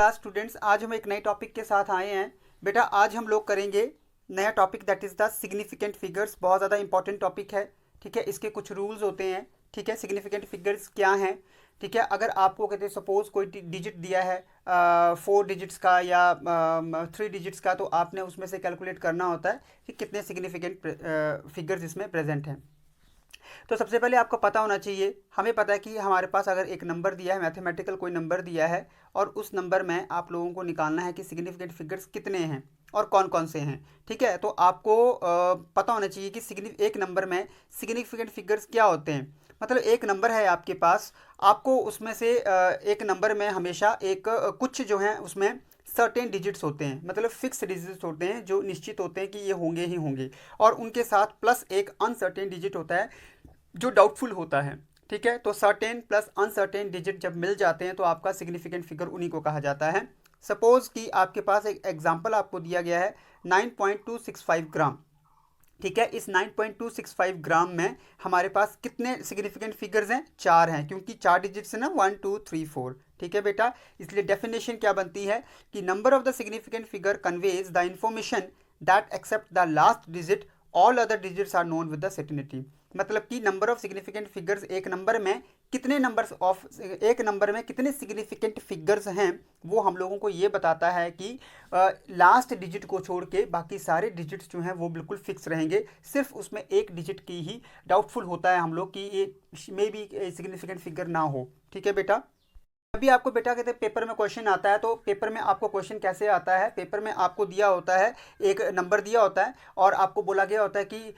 Class students, आज हम एक नए टॉपिक के साथ आए हैं। बेटा आज हम लोग करेंगे नया topic that is the significant figures. बहुत ज़्यादा इंपॉर्टेंट टॉपिक है। ठीक है, इसके कुछ रूल्स होते हैं। ठीक है, सिग्निफिकेंट फिगर्स क्या हैं। ठीक है, अगर आपको कहते हैं सपोज कोई डिजिट दिया है 4 डिजिट्स का या 3 डिजिट्स का, तो आपने उसमें से कैलकुलेट करना होता है कि कितने सिग्निफिकेंट फिगर्स इसमें प्रेजेंट हैं। तो सबसे पहले आपको पता होना चाहिए, हमें पता है कि हमारे पास अगर एक नंबर दिया है, मैथमेटिकल कोई नंबर दिया है, और उस नंबर में आप लोगों को निकालना है कि सिग्निफिकेंट फिगर्स कितने हैं और कौन कौन से हैं। ठीक है, तो आपको पता होना चाहिए कि एक नंबर में सिग्निफिकेंट फिगर्स क्या होते हैं। मतलब एक नंबर है आपके पास, आपको उसमें से एक नंबर में हमेशा एक कुछ जो है उसमें सर्टेन डिजिट्स होते हैं, मतलब फिक्स डिजिट्स होते हैं जो निश्चित होते हैं कि ये होंगे ही होंगे, और उनके साथ प्लस एक अनसर्टेन डिजिट होता है जो डाउटफुल होता है। ठीक है, तो सर्टेन प्लस अनसर्टेन डिजिट जब मिल जाते हैं तो आपका सिग्निफिकेंट फिगर उन्हीं को कहा जाता है। सपोज कि आपके पास एक एग्जांपल आपको दिया गया है 9.265 ग्राम। ठीक है, इस 9.265 ग्राम में हमारे पास कितने सिग्निफिकेंट फिगर्स हैं? 4 हैं, क्योंकि 4 डिजिट्स है ना, 1 2 3 4। ठीक है बेटा, इसलिए डेफिनेशन क्या बनती है कि number of the significant figure conveys the information that except the last digit, all other digits are known with the certainty. मतलब कि नंबर ऑफ सिग्निफिकेंट फिगर्स एक नंबर में एक नंबर में कितने सिग्निफिकेंट फिगर्स हैं, वो हम लोगों को ये बताता है कि लास्ट डिजिट को छोड़ के बाकी सारे डिजिट्स जो हैं वो बिल्कुल फिक्स रहेंगे। सिर्फ उसमें एक डिजिट की ही डाउटफुल होता है हम लोग कि ये मे बी सिग्निफिकेंट फिगर ना हो। ठीक है बेटा, अभी आपको बेटा कहते हैं पेपर में क्वेश्चन आता है, तो पेपर में आपको क्वेश्चन कैसे आता है, पेपर में आपको दिया होता है, एक नंबर दिया होता है और आपको बोला गया होता है कि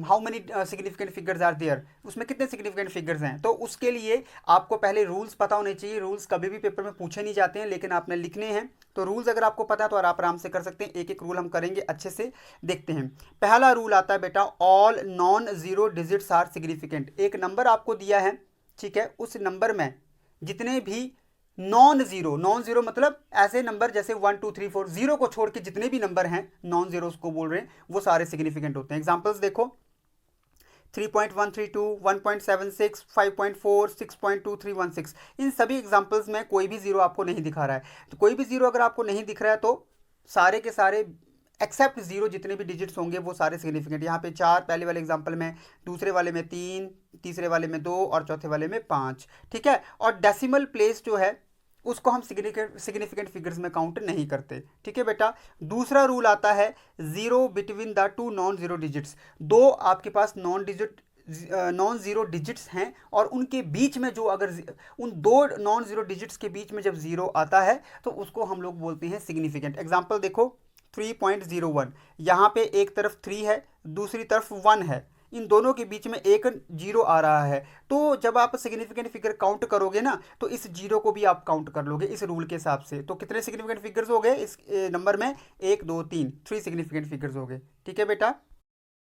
how many significant figures are there, उसमें कितने सिग्निफिकेंट फिगर्स हैं। तो उसके लिए आपको पहले रूल्स पता होने चाहिए। रूल्स कभी भी पेपर में पूछे नहीं जाते हैं, लेकिन आपने लिखने हैं। तो रूल्स अगर आपको पता है तो आप आराम से कर सकते हैं। एक एक रूल हम करेंगे, अच्छे से देखते हैं। पहला रूल आता है बेटा, all non zero digits are significant. एक नंबर आपको दिया है, ठीक है, उस नंबर में जितने भी नॉन जीरो मतलब ऐसे नंबर जैसे 1 2 3 4, जीरो को छोड़ के जितने भी नंबर हैं नॉन जीरो को बोल रहे हैं, वो सारे सिग्निफिकेंट होते हैं। एग्जांपल्स देखो, 3.132, 1.76, 5.4, 6.2316। इन सभी एग्जांपल्स में कोई भी जीरो आपको नहीं दिखा रहा है। तो कोई भी जीरो अगर आपको नहीं दिख रहा है तो सारे के सारे एक्सेप्ट जीरो जितने भी डिजिट्स होंगे वो सारे सिग्निफिकेंट। यहाँ पे 4 पहले वाले एग्जांपल में, दूसरे वाले में 3, तीसरे वाले में 2 और चौथे वाले में 5। ठीक है, और डेसिमल प्लेस जो है उसको हम सिग्निफिकेंट फिगर्स में काउंट नहीं करते। ठीक है बेटा, दूसरा रूल आता है zero between the two non zero digits. दो आपके पास नॉन जीरो डिजिट्स हैं और उनके बीच में जो अगर उन दो नॉन जीरो डिजिट्स के बीच में जब जीरो आता है तो उसको हम लोग बोलते हैं सिग्निफिकेंट। एग्जांपल देखो, 3.01, यहाँ पे एक तरफ 3 है, दूसरी तरफ 1 है, इन दोनों के बीच में एक जीरो आ रहा है। तो जब आप सिग्निफिकेंट फिगर काउंट करोगे ना, तो इस जीरो को भी आप काउंट कर लोगे इस रूल के हिसाब से। तो कितने सिग्निफिकेंट फिगर्स हो गए इस नंबर में? 1 2 3, 3 सिग्निफिकेंट फिगर्स हो गए। ठीक है बेटा,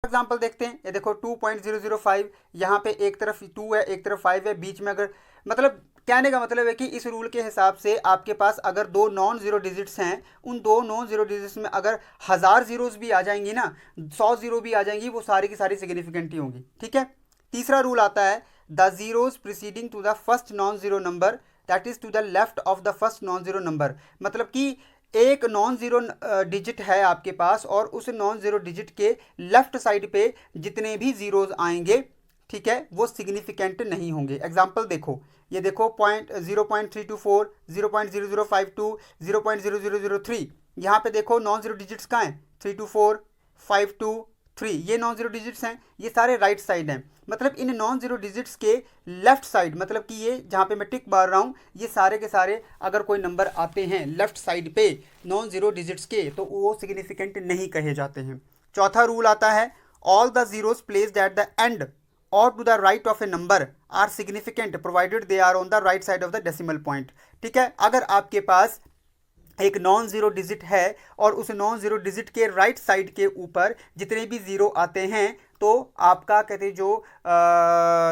एग्जाम्पल देखते हैं। ये देखो 2.005, यहाँ पे एक तरफ 2 है, एक तरफ 5 है, बीच में अगर, मतलब कहने का मतलब है कि इस रूल के हिसाब से आपके पास अगर दो नॉन जीरो डिजिट्स हैं, उन दो नॉन जीरो डिजिट्स में अगर 1000 जीरोस भी आ जाएंगी ना, 100 जीरो भी आ जाएंगी, वो सारी की सारी सिग्निफिकेंट ही होंगी। ठीक है, तीसरा रूल आता है, the zeros preceding to the first non zero number that is to the left of the first non zero number. मतलब कि एक नॉन जीरो डिजिट है आपके पास और उस नॉन जीरो डिजिट के लेफ्ट साइड पे जितने भी जीरोज आएंगे, ठीक है, वो सिग्निफिकेंट नहीं होंगे। एग्जांपल देखो, ये देखो 0.324, 0.0052, 0.0003, यहाँ पे देखो नॉन जीरो डिजिट्स कहाँ हैं? 324, 523, ये नॉन जीरो डिजिट्स हैं, ये सारे राइट साइड हैं। मतलब इन नॉन जीरो डिजिट्स के लेफ्ट साइड, मतलब कि ये जहाँ पे मैं टिक मार रहा हूँ, ये सारे के सारे अगर कोई नंबर आते हैं लेफ्ट साइड पे नॉन जीरो डिजिट्स के, तो वो सिग्निफिकेंट नहीं कहे जाते हैं। चौथा रूल आता है, all the zeros placed at the end और to the right of a number are significant provided they are on the right side of the decimal point. ठीक है, अगर आपके पास एक नॉन जीरो डिजिट है और उस नॉन जीरो डिजिट के राइट साइड के ऊपर जितने भी जीरो आते हैं, तो आपका कहते हैं जो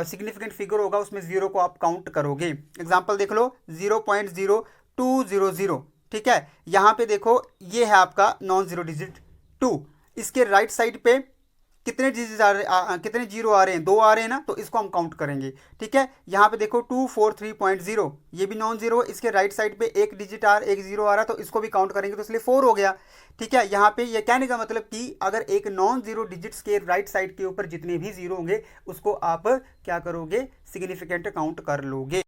सिग्निफिकेंट फिगर होगा उसमें जीरो को आप काउंट करोगे। एग्जांपल देख लो, 0.0200। ठीक है, यहाँ पे देखो ये है आपका नॉन जीरो डिजिट 2, इसके राइट साइड पे कितने डिजिट कितने जीरो आ रहे हैं, 2 आ रहे हैं ना, तो इसको हम काउंट करेंगे। ठीक है, यहाँ पे देखो 243.0, ये भी नॉन जीरो, इसके राइट साइड पे एक डिजिट एक जीरो आ रहा है, तो इसको भी काउंट करेंगे, तो इसलिए 4 हो गया। ठीक है, यहाँ पे ये कहने का मतलब कि अगर एक नॉन जीरो डिजिट्स के राइट साइड के ऊपर जितने भी जीरो होंगे उसको आप क्या करोगे, सिग्निफिकेंट काउंट कर लोगे।